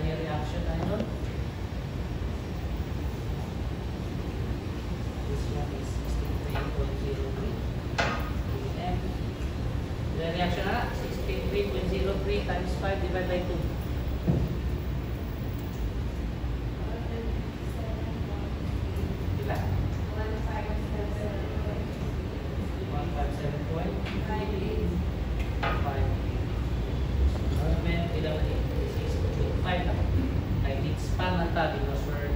binary reaction ion. This one is 63.03 m. The reaction na 63.03 times 5 divided by 2. Diba? 157.5. Movement, ilan na ito? 6.5 lang. Kaya it's span na ito because we're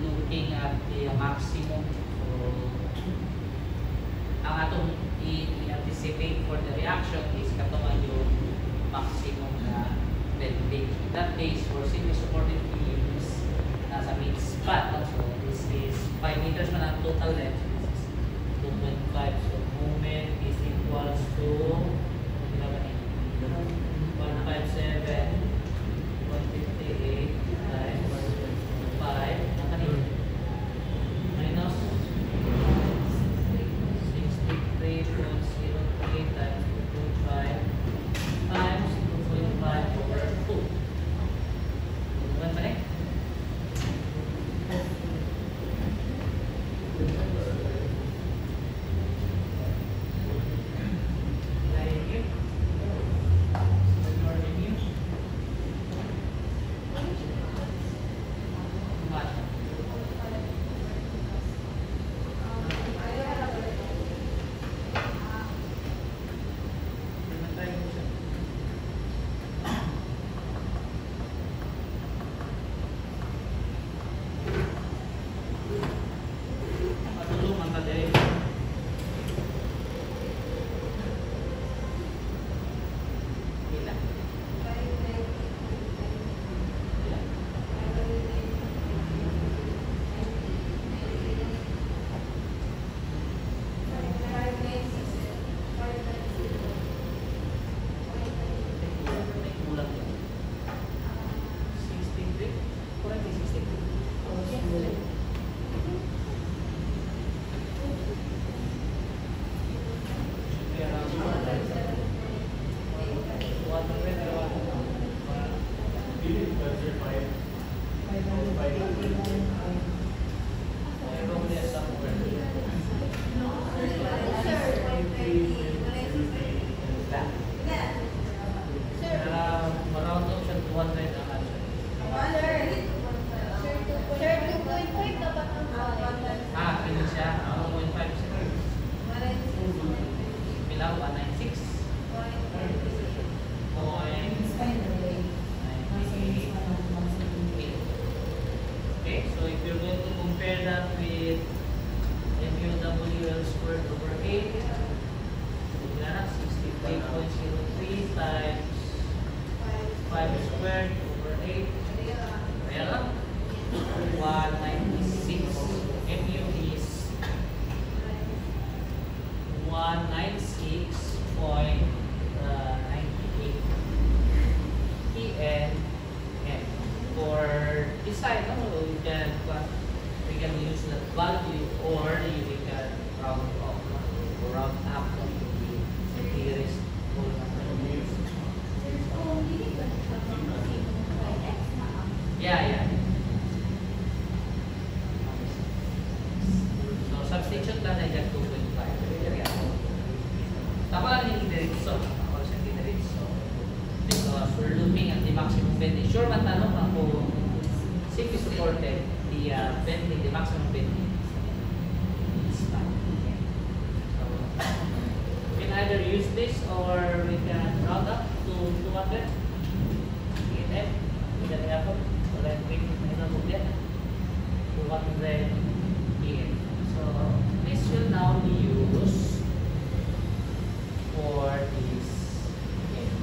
looking at the maximum. So, ang atong i-anticipate for the reaction is katungan yung maximum na bending. In that case, for simply supported beams, nasa mid-span. No? So, this is 5 meters man ang total length. This is 2.5. So, movement is equals to 157.58 times 5 minus 63.03 times 2.5 times 2.5 over 2. Bukan ba rin? Substitute lang na dyan 2.5. Tako lang yung diretso. Ako sa diretso. Because we're looking at the maximum bending. Sure man tanong ako simply supported the bending, the maximum bending. It's fine. So, we can either use this or we can round up to 200. EM. Hindi na ako. Wala yung quick na mugyan. 200 EM. So this will now be used for this game.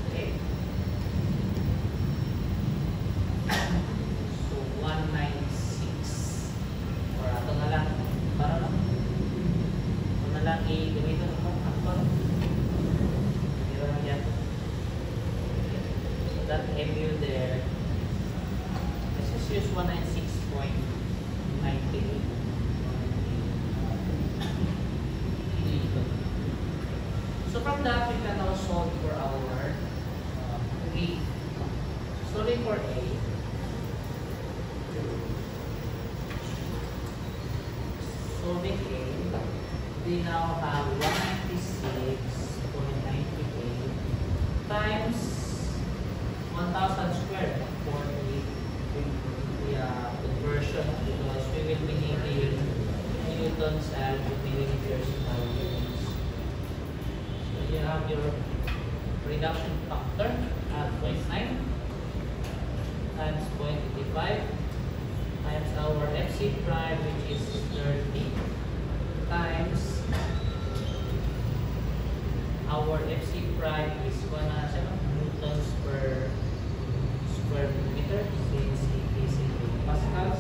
Okay. So 196. Or ato na lang. Para lang. Ito na lang i-gamitin ako. Actual. Dito na yan. So that MU there. Let's just use 196.98. So from that, we can now solve for our 3. solving for A, solving A, we now have 196.98 times 1,000 squared for the conversion, because we will be needing newtons and millimeters per units. So you have your reduction factor at 0.9 times 0.85 times our FC prime, which is 30, times our FC prime is 107 newtons per square millimeter, since it is in pascals.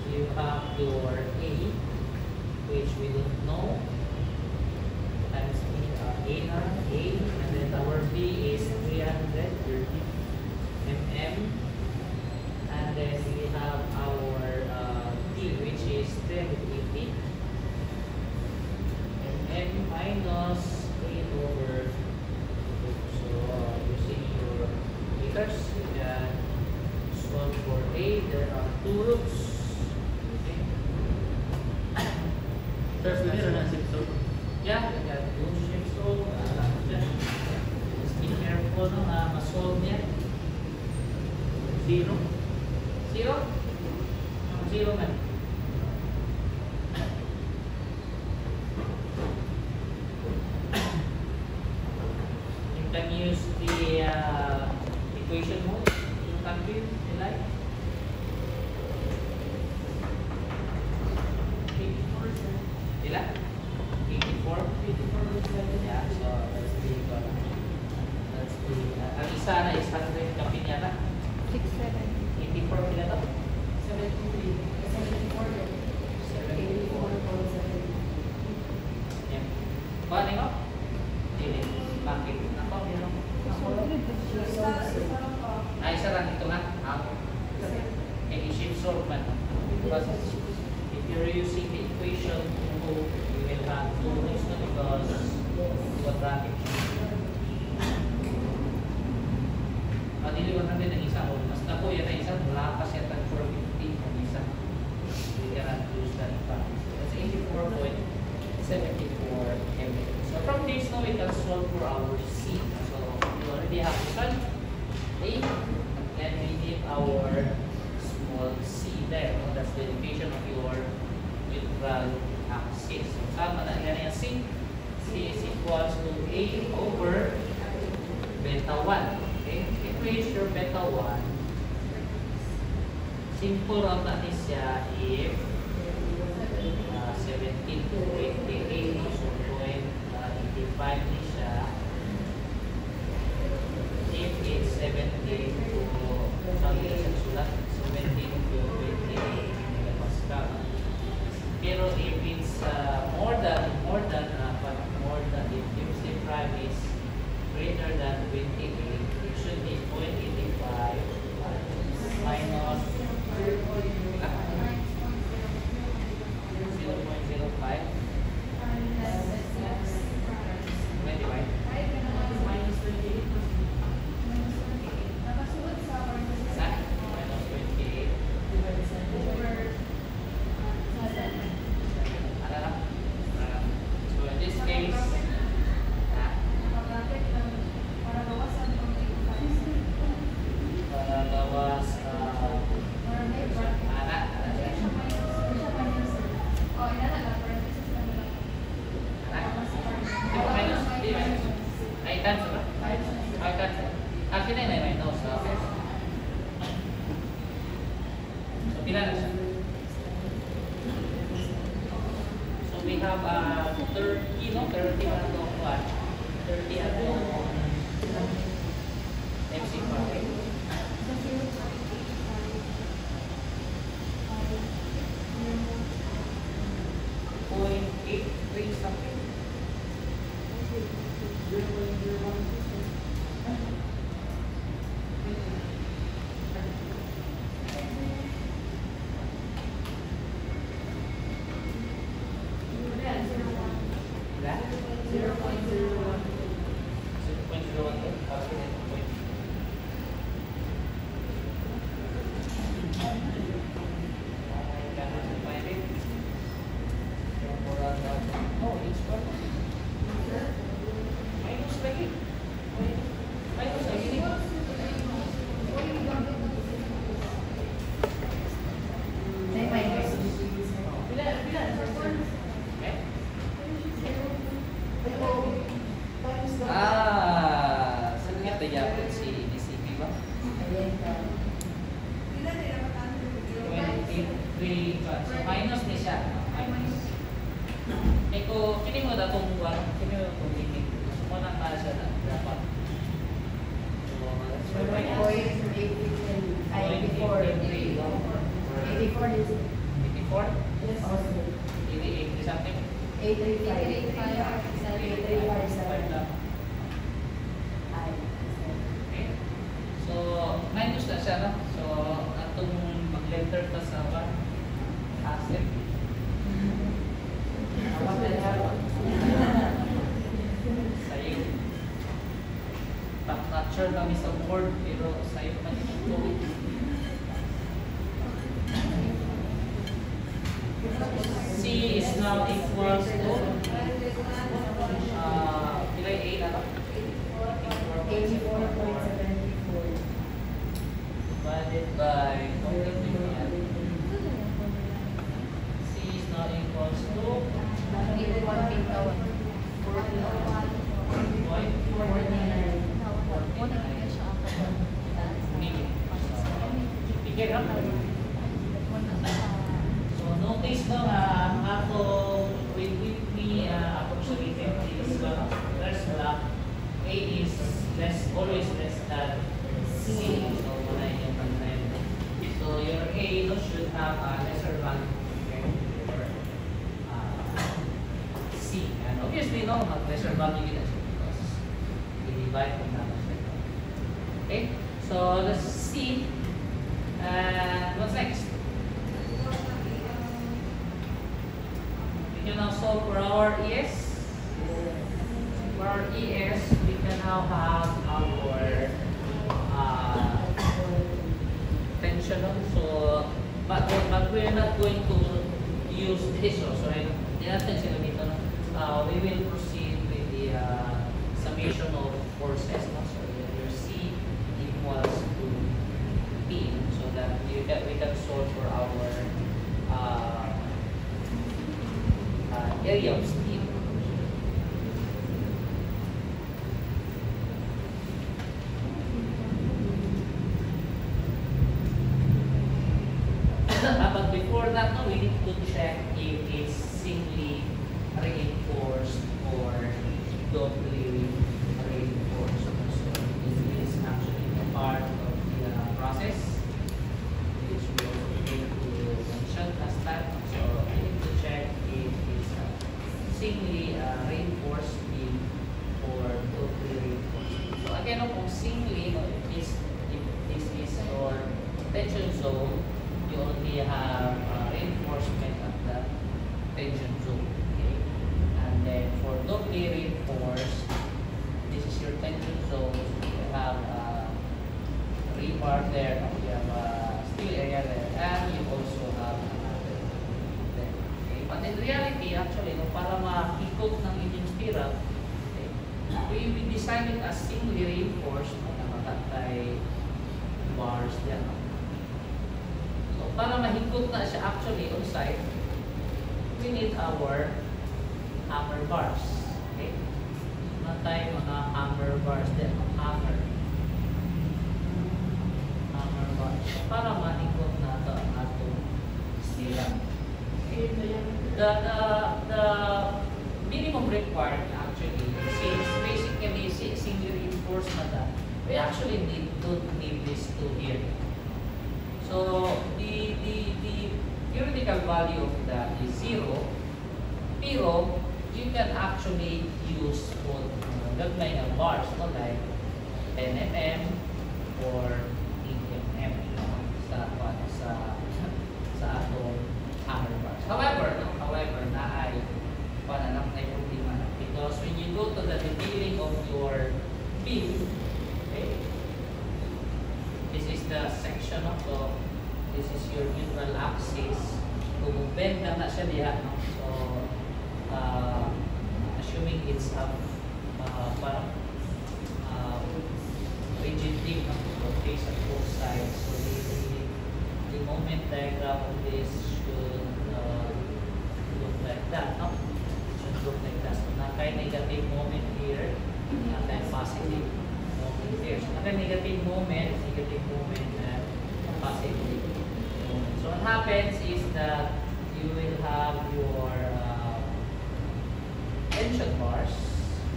You have your A, which we don't know, times A, and then our B is 330 mm, and then we have our T, which is 380 mm minus 8 over 2. So using your meters, you can solve for A. There are 2 roots. Okay. First measure na 6 so. Yeah, we got 2 shapes. So, just be careful no, na ma-solve niya. 0. 0? 0 man. You can use the equation mode. You can do it, you like. Ilan? 84? 84. Yeah, so that's the ang isa na is 100 kapin yata. 84 pila to? 74. Yeah. Kuha mo? Dili. Bakit? Ako, meron. Ay, isa lang ito nga. Okay, shift solve man. Because if you're using the equation, you will have to use it because quadratic. Dili 100 ang isa, o mas na po yan ang isa, wala pa siya tag 450 ang isa. You cannot use that practice. That's 84.74 mm. So from this now we can solve for our C. So we already have this one, A, then we need our small c there. No? That's the indication of your neutral axis. So sama na yan yung C. C is equals to A over beta 1. Okay? If we use your beta 1, simple lang natin siya if 17 to 28, so 0.85 ni siya. If it's 17 to something sa sulat, 17 to 28 megapascal. Pero if it's more than if MC prime is greater than 28, it should be 0.85 minus 0.05 25 minus 28 minus 28 so in this case bawas so we have 30, no? 30 at 30 at MC prime. 0.83 something. 23 so minus ni siya. Minus. Eh kung kini mo na itong kini mo itong limit. So mo na ka siya na dapat. So, 84 is 84? yes, also 80 something? 835 lang. Okay. So, minus na siya, no? So, atong mag-letter pa sa asset. Sa'yo. Top-notcher kami sa board, pero sa'yo pa ito. C is now equals to pilay A na lang. 84.74 Divided by C is now equals to Bigay lang. So notice no ako with me approximated is there's A is always less than C. So wala yung pag-trend. So your A should have a lesser value for C. And obviously no, lesser value yun because we divide from that. Okay, so let's see. What's next? We can now solve for our ES. For our ES, we can now have our tension. So, but we're not going to use this also, right? We will proceed with the summation of forces. No? So your C equals to P, so that we can solve for our area of steel. But before that, no, we need to check if it's singly reinforced or doubly reinforced. So this is actually a part of the process, which we also need to mention last time. So we need to check if it's singly reinforced or doubly reinforced. So again, no, kung singly, no, if this is your tension zone, you only have reinforcement at the tension zone. Okay? And then for doubly reinforced, this is your tension zone. You have rebar there, you have a steel area there, and you also have another there. Okay? But in reality, actually, no, para makikot ng inyong stirrup, okay, we designed it as singly reinforced, no, na matatay bars there. No? Para mahigpit na siya actually on site, we need our hammer bars. Okay? Na tayo mga hammer bars din. Hammer bars. So, para mahigpit na ito ang atong sila. Okay? The minimum required actually, since basically single reinforced na that, we actually don't need this to here. So the theoretical value of that is 0, pero you can actually use both gagmay ng bars, no? Like 10 mm or 8 mm sa atong hammer bars. However, na ay pananap na problema because when you go to the detailing of your beam, okay, this is the section, no? So this is your neutral axis. Kung bend na siya diya, no? So assuming it's parang rigid beam, no? So face at both sides. So the moment diagram of this should look like that, no? Should look like that. So nakay negative moment here, nakay positive moment here. So nakay negative negative moment, and positive moment. So what happens is that you will have your tension bars,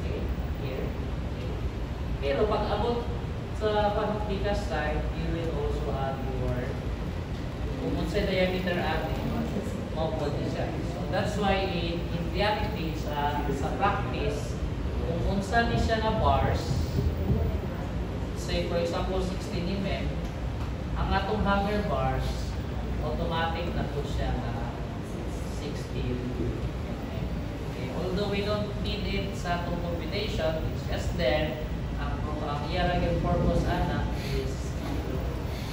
okay, here. Okay. Pero pag abot sa panuklikas side, you will also have your kung sa diameter atin, mapod na siya. So that's why in reality, sa practice, kung unsa ni siya na bars, say for example 16 mm, ang atong hanger bars, automatic na po siya na 16 mm. Okay. Although we don't need it sa atong computation, it's just there. Ang iyarag purpose ana is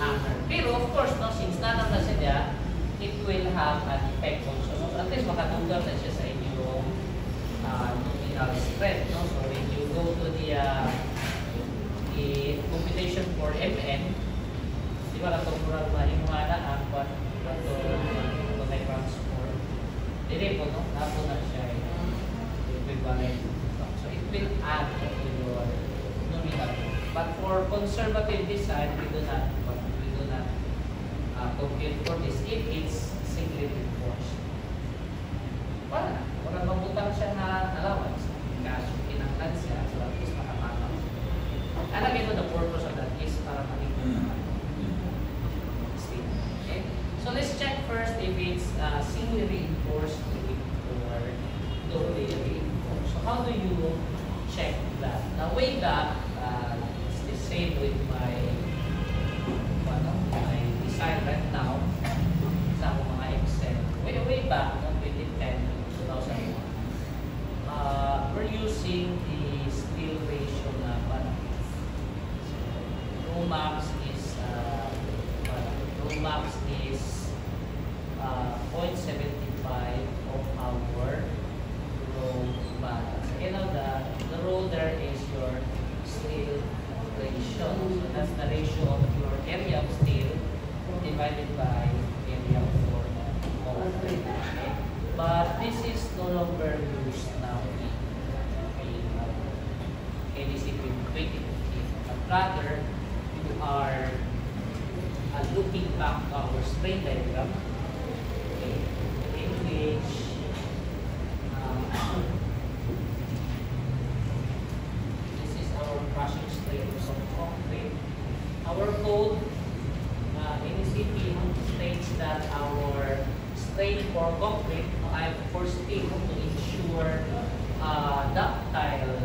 hanger. Pero of course, no, since nanan na siya, it will have an effect also. So at least makatunggal na siya sa inyong nominal strength. No? So when you go to the computation for MN, di ba katungkuran ba yung mga naan, but ito may transform. Dili po, no? Napo na siya equivalent. So it will add to your nominal. But for conservative design, we do not compute for this if it's singly reinforced. Wala mabutang siya na allowance. Kaso kinanglan siya, so at least makapataw. Alagay mo the purpose of that is para makikita. Okay? So let's check first if it's singly reinforced or totally reinforced. So how do you check that? Now way back, it's the same with my design right now sa akong mga Excel. Way back, 2010, 2001. We're using the steel ratio na parang Romax is 0.75 of our row balance. Again, the row there is your steel ratio. So that's the ratio of your area of steel divided by area of concrete. Okay? But this is no longer used now in ADC 2015. But rather, you are looking back to our strain diagram. Okay? In which this is our crushing strain of concrete. Our code NCP states that our strain for concrete, for steel to ensure ductile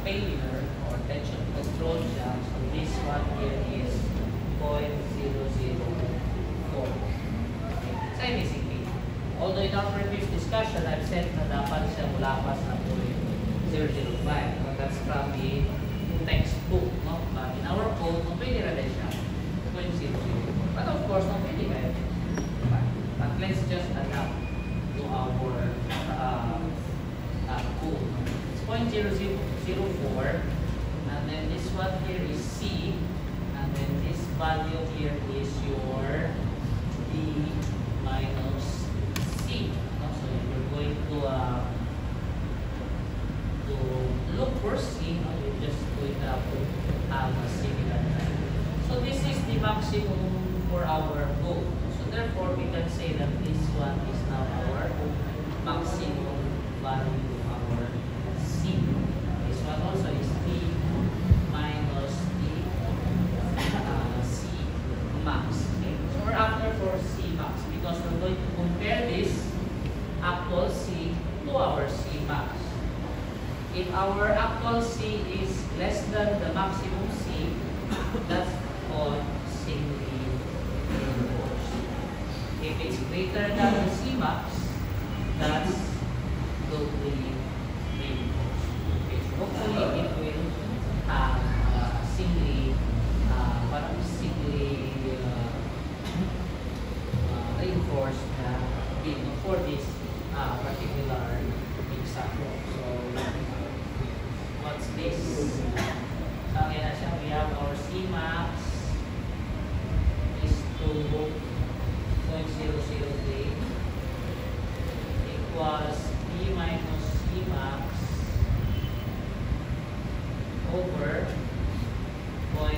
failure or tension control jam. So this one here is 0.004. Sa NCP. Although in our previous discussion, I've said na dapat siya mula pa sa 0.005. So that's from the textbook. No? But in our code, pwede rin siya. 0.004. But of course, not really bad. But let's just adapt to our code. It's 0.004, and then this one here is C, and then this value here is your D minus C. So if you're going to look for C, you're just going to have a similar type. So this is the maximum for our goal. So therefore, we can say that this one is now our maximum value of our C. This one also is D minus D C max. Okay? So we're after for C max because we're going to compare this actual C to our C max. If our actual C is less than the maximum C, that's called singly reinforced. If it's greater than the C max, that's totally reinforced. Okay, so hopefully it will have singly reinforced for this particular example. So what's this? We have our C max is 2.003 equals D minus C max over 0.004.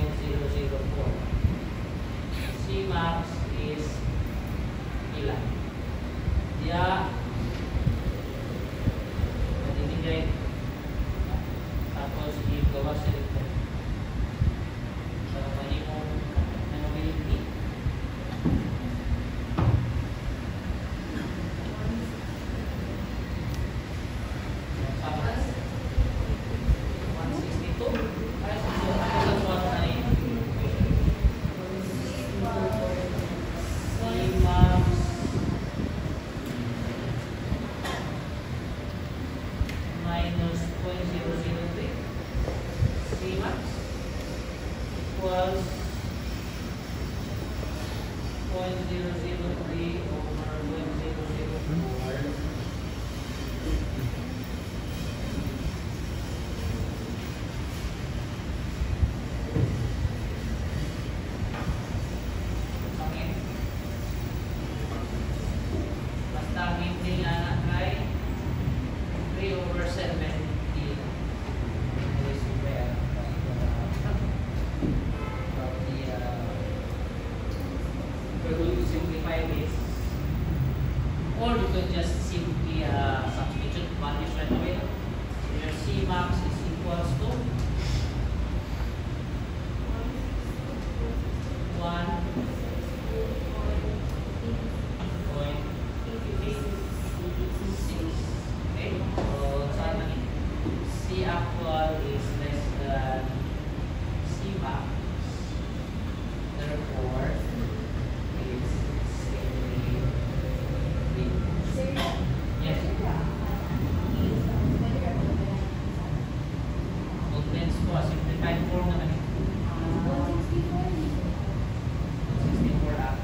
equals 0.003 over 0.004. Okay. Basta hindi nga na kay 3 over 70. We're going to simplify this, or you can just simply substitute values right away. So your C max is equals to 1.86. Okay, so saan man C actual is less than C max, therefore it's yes. Movements po, simplified form naman ito. 64 up.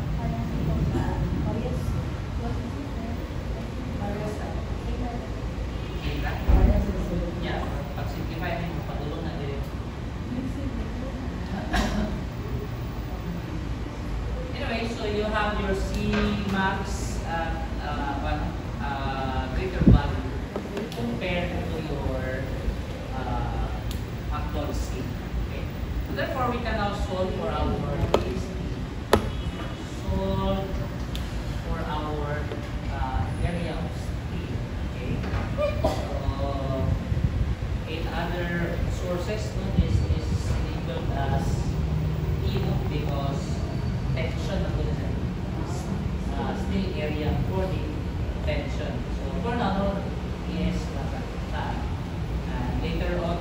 Okay, right? Yeah, pag simplify natin, patulong na din. Anyway, so you have your C max at greater value compared to your actual C. Okay? So therefore, we can now solve for our solve for our area of C. Okay? So in other sources, no, this is labeled as E because tension still area for the tension. So for now, yes, later on,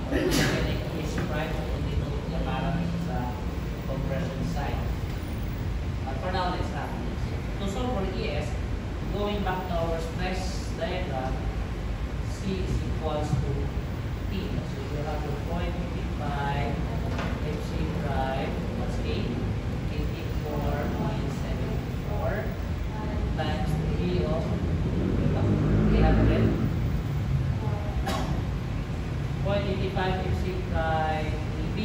is prime dito na parang sa compression side. For now, let's have this. To solve for ES, going back to our stress diagram, C is equals to P. So you have your 0.55 FC prime, what's A? 84.74 times 3 of 300. 0.85 FC prime B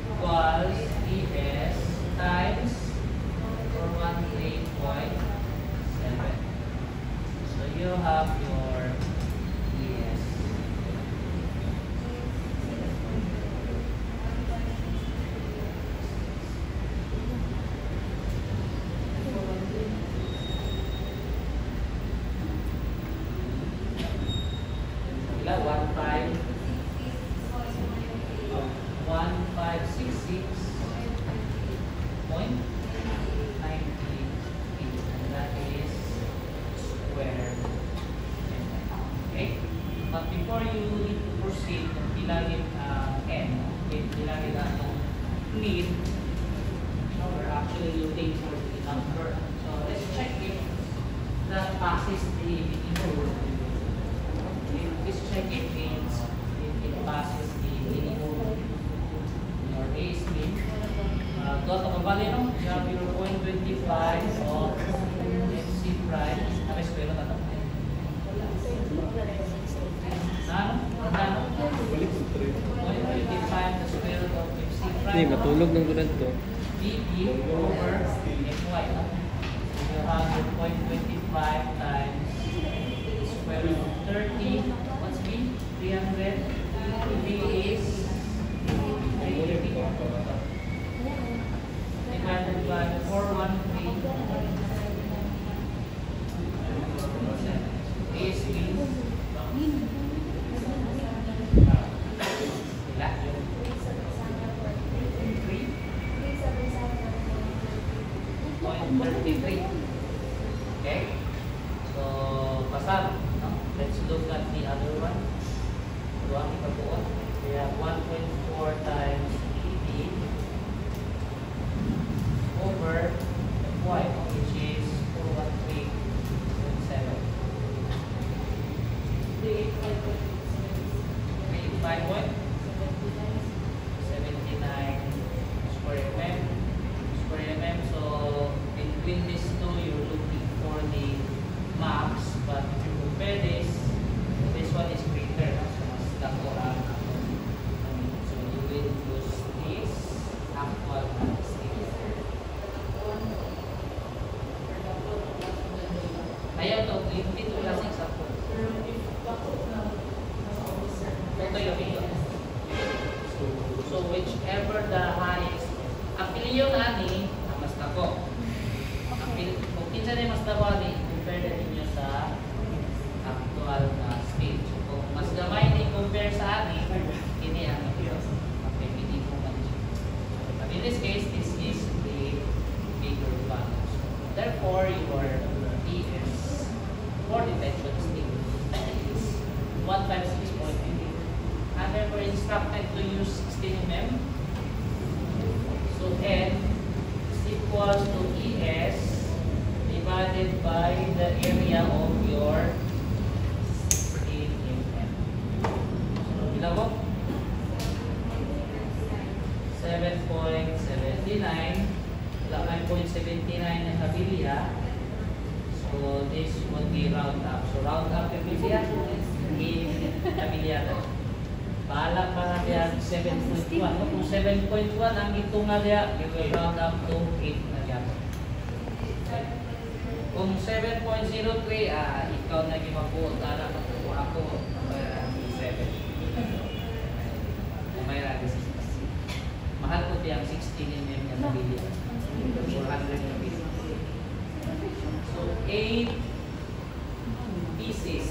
equals ES times 413.7. So you have your ES. Ila 1566.98, and that is square. Okay? But before you need to proceed, kung bilangin N, bilangin ang need, we're actually looking for the number. So let's check if that passes the minimum. Let's check if it passes the minimum. Your A is mean. Dot of value, no? You have your 0.25 of MC prime. Ano square na ito? Ano? 0.25 na square root of MC prime. Hindi, matulog ng gulad to. BB over FY. No? So you have your 0.25 times square root of 30. What's B? 300. B is 380. Divided by 413. Is means okay, so pasar. No? Let's look at the other one. We have 1.4 times ED over FY, which is 413.7. 385.79. So whichever the highest. Ang piliyon ani, mas dako. Kung kinsa na mas dako ani, compare na ninyo sa actual na speed. So kung mas gamay ni compare sa ani, kini ang pipili mo man siya. But in this case, this is the bigger value. So therefore, your ES for detention state is 156.88. And therefore instructed to use 16 mm. So N is equals to ES divided by the area of your 16 mm. So bilang mo? 7.79 9.79 ang kabilya. So this would be round up. So round up kabilya in kabilya. Bahala pa na diya 7.1. Kung 7.1 ang itunga diya, you will round up to 8 na diya. Kung 7.03, ikaw na gimabuot na ako 7. Mayroon this is mahal ko diya 16 mm na kabilya. 400 na pieces. So 8 pieces.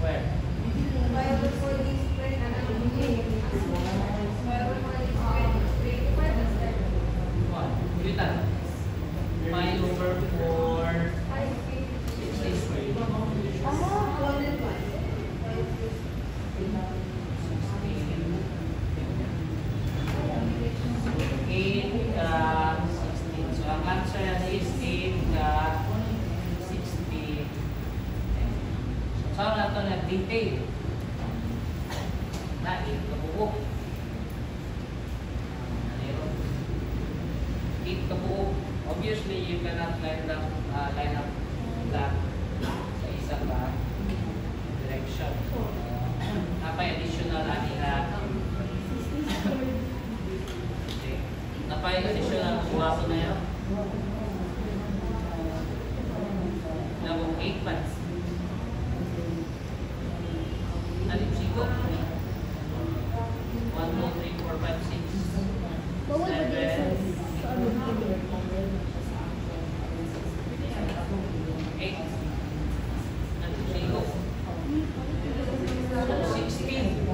Where? What? Yutan. 5 over 4. 63. 8 16. So ang answer is 8 60. So saan na ito nag-detail? Na 8 kabuok. 8 kabuok. Obviously, you cannot line up that sa isa pa direction. Napay additional anila. Napay additional kuwaso na yun. Nabong 8 pa. Alip sigo. 1, 2, 3, 4, 5, 6, 7, 8. Nagsigo. So 16.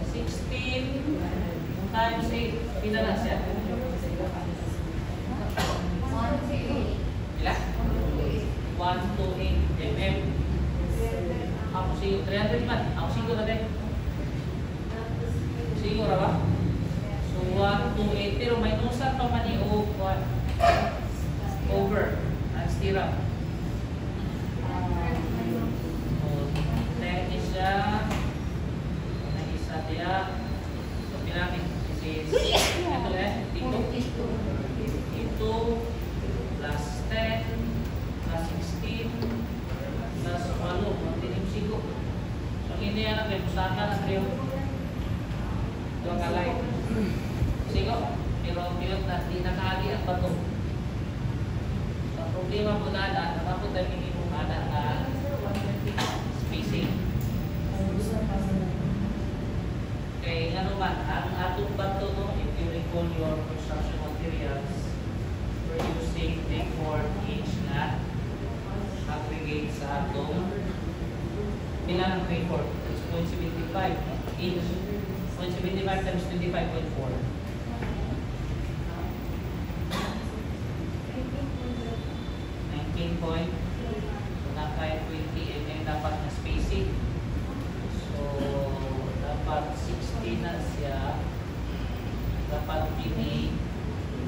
16 times 8. Pila na siya? Pila? 128 mm. Ako sigo. 300 man. Ako sigo na din. Sigo ra ba? So 128. Pero may nusan pa man i-over. Ang stirrup. Siya na isa dia so pinamit is ito ito plus 10 plus 16 plus 8 magtinim sigo so hindi yan ang pusaka na kayo ito kalay sigo pero pilot na di nakali ang bato so problema po na nakapot tayo minimum na spacing. Okay, ano man, ang atong bato no, if you recall your construction materials, we're using 3/4 inch na aggregate sa atong bilang ng 3/4. It's 0.75 inch. 0.75 times 25.4. 19 point. So, naka 20 mm dapat na spacing. So, dapat 60 na siya. Dapat pini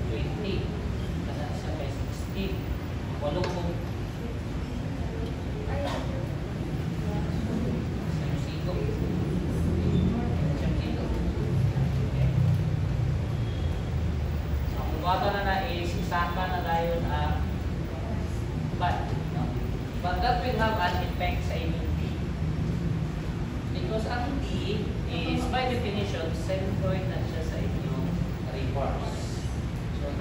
20. Kasi siya kay 16. 8 po. Siyang siko. Okay. Ang bata na is isama na dayon ang but that will have an effect sa inyong D. Because ang D is by definition centroid na siya sa inyong reverse.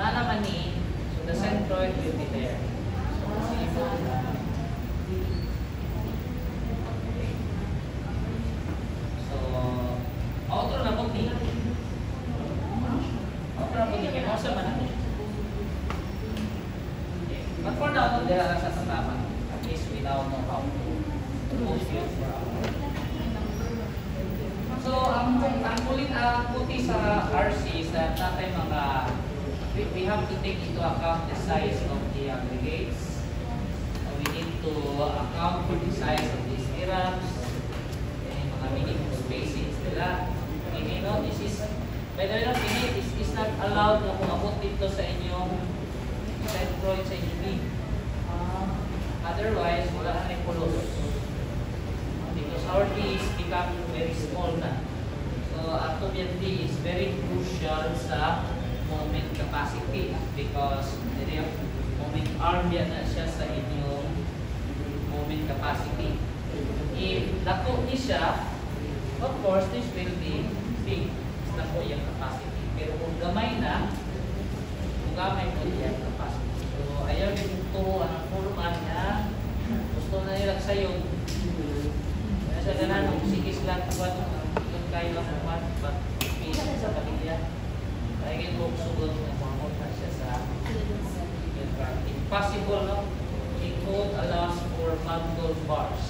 na naman ni, so the centroid will be there. So, possible na. Okay. So, outro na po din. Outro na po din. Kaya mausa man ako. Okay. But for now, no, there are sa tataman. At least we now know how to post it for our. So, ang kulit puti sa RC is that natay mga we have to take into account the size of the aggregates. We need to account for the size of these errors and mga minimum spacings nila. Okay, no? This is, by the way, no, this is not allowed na kumabot dito sa inyong centroid sa inyong beam. Otherwise, wala na rin pulos. Because our D is become very small na. So, atomic D is very crucial sa moment capacity because the moment arm yan na siya sa inyong moment capacity. If dako ni siya, of course, this will be big. Dako yung capacity. Pero kung gamay na, kung gamay mo yung capacity. So, ayaw din ito ang forma niya. Gusto na nila sa'yo. Sa ganan, kung sikis lang buwan, yung kayo lang naman, but pisa sa pamilya. Kaya ito, sugod na mamunta siya sa impossible, no? The code allows for multiple bars.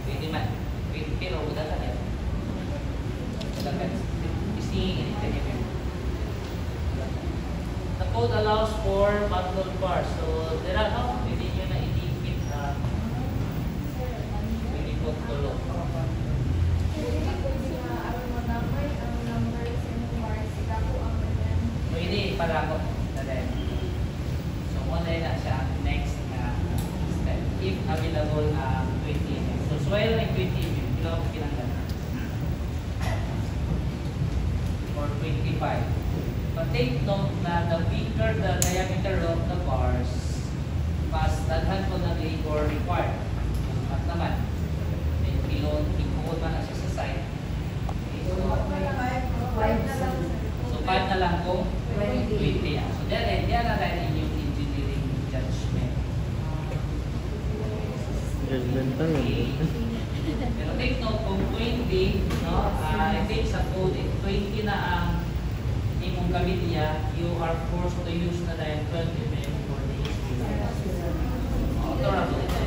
Pwede man. Pero wala na yan. Isingin yan. The code allows for multiple bars. So, there are no, pwede nyo na i-defeat pwede po tulo. Pwede para ko na rin. So, muna na siya ang next na step. If available 20 mm. So, swell like 20 mm. Kailangan ko pinanggan. Or 25. But take note na the bigger the diameter of the bars, mas dadhan ko ng labor required. At naman, may pilon, ikukod man na siya sa side. Okay, so 5 na lang kung 20. So yan na rin yung engineering judgment. Judgmental. Okay. Pero take note kung 20, no, I think sa code, 20 na ang imong kamilya, you are forced to use na dahil 12 mm for the ito na po ito.